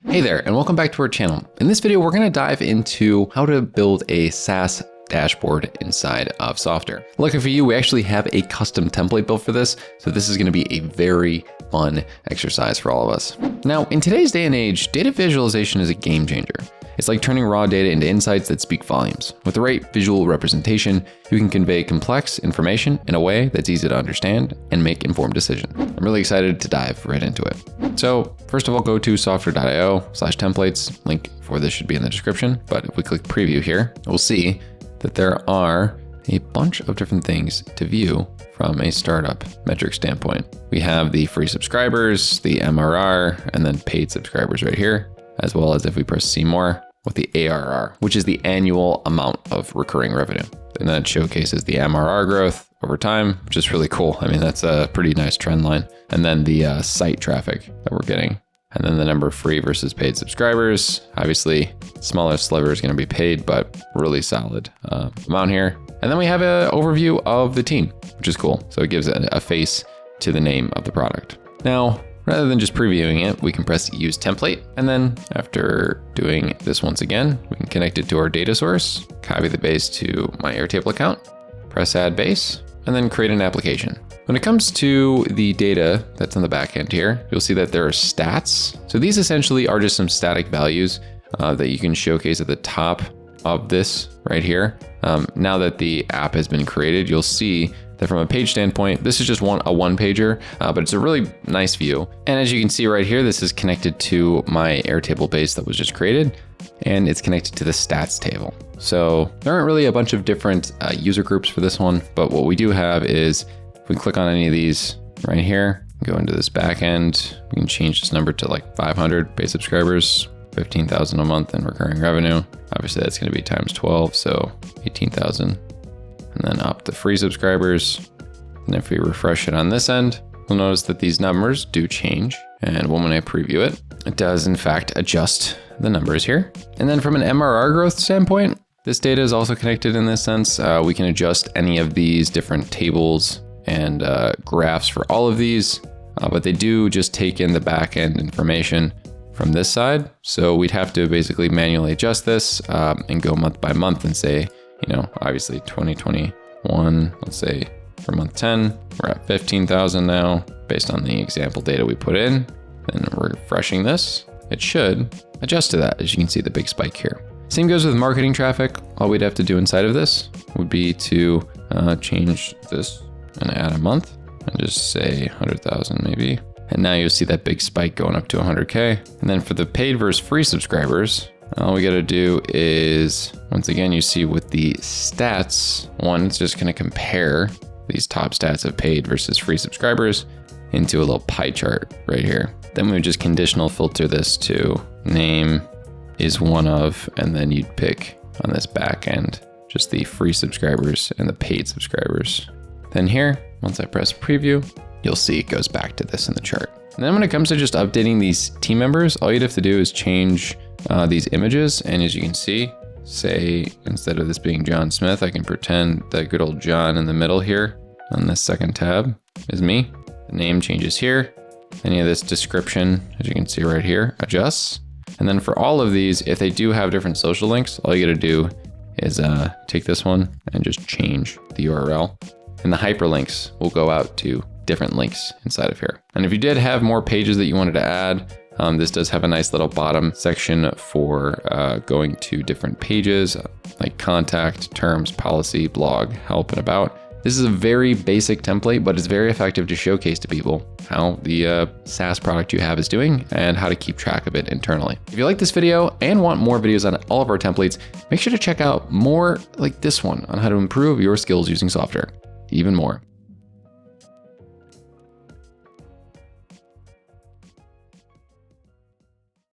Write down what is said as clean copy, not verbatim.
Hey there, and welcome back to our channel. In this video, we're going to dive into how to build a SaaS dashboard inside of Softr. Lucky for you, we actually have a custom template built for this, so this is going to be a very fun exercise for all of us. Now, in today's day and age, data visualization is a game changer. It's like turning raw data into insights that speak volumes. With the right visual representation, you can convey complex information in a way that's easy to understand and make informed decisions. I'm really excited to dive right into it. So first of all, go to softr.io/templates. Link for this should be in the description. But if we click preview here, we'll see that there are a bunch of different things to view from a startup metric standpoint. We have the free subscribers, the MRR, and then paid subscribers right here, as well as if we press see more, with the ARR, which is the annual amount of recurring revenue. And that showcases the MRR growth over time, which is really cool. I mean, that's a pretty nice trend line. And then the site traffic that we're getting. And then the number of free versus paid subscribers. Obviously, smaller sliver is going to be paid, but really solid amount here. And then we have an overview of the team, which is cool. So it gives a face to the name of the product. Now, rather than just previewing it, we can press use template. And then after doing this once again, we can connect it to our data source, copy the base to my Airtable account, press add base, and then create an application. When it comes to the data that's on the back end here, you'll see that there are stats. So these essentially are just some static values that you can showcase at the top of this right here. Now that the app has been created, you'll see that from a page standpoint, this is just a one pager, but it's a really nice view. And as you can see right here, this is connected to my Airtable base that was just created, and it's connected to the stats table. So there aren't really a bunch of different user groups for this one, but what we do have is if we click on any of these right here, go into this back end, we can change this number to like 500 paid subscribers, 15,000 a month in recurring revenue. Obviously that's going to be times 12, so 18,000. And then up to free subscribers. And if we refresh it on this end, you'll notice that these numbers do change. And when I preview it, it does in fact adjust the numbers here. And then from an MRR growth standpoint, this data is also connected in this sense. We can adjust any of these different tables and graphs for all of these, but they do just take in the back end information from this side. So we'd have to basically manually adjust this and go month by month and say, obviously 2021, let's say for month 10, we're at 15,000 now based on the example data we put in. Then refreshing this, it should adjust to that. As you can see, the big spike here. Same goes with marketing traffic. All we'd have to do inside of this would be to change this and add a month and just say 100,000 maybe. And now you'll see that big spike going up to 100K. And then for the paid versus free subscribers, all we got to do is, once again, you see with the stats, one, it's just going to compare these top stats of paid versus free subscribers into a little pie chart right here. Then we would just conditional filter this to name is one of, and then you'd pick on this back end, just the free subscribers and the paid subscribers. Then here, once I press preview, you'll see it goes back to this in the chart. And then when it comes to just updating these team members, all you'd have to do is change these images. And as you can see, say, instead of this being John Smith, I can pretend that good old John in the middle here on this second tab is me. The name changes here. Any of this description, as you can see right here, adjusts. And then for all of these, if they do have different social links, all you got to do is take this one and just change the URL. And the hyperlinks will go out to different links inside of here. And if you did have more pages that you wanted to add, this does have a nice little bottom section for going to different pages like contact, terms, policy, blog, help, and about. This is a very basic template, but it's very effective to showcase to people how the SaaS product you have is doing and how to keep track of it internally. If you like this video and want more videos on all of our templates, make sure to check out more like this one on how to improve your skills using Softr even more.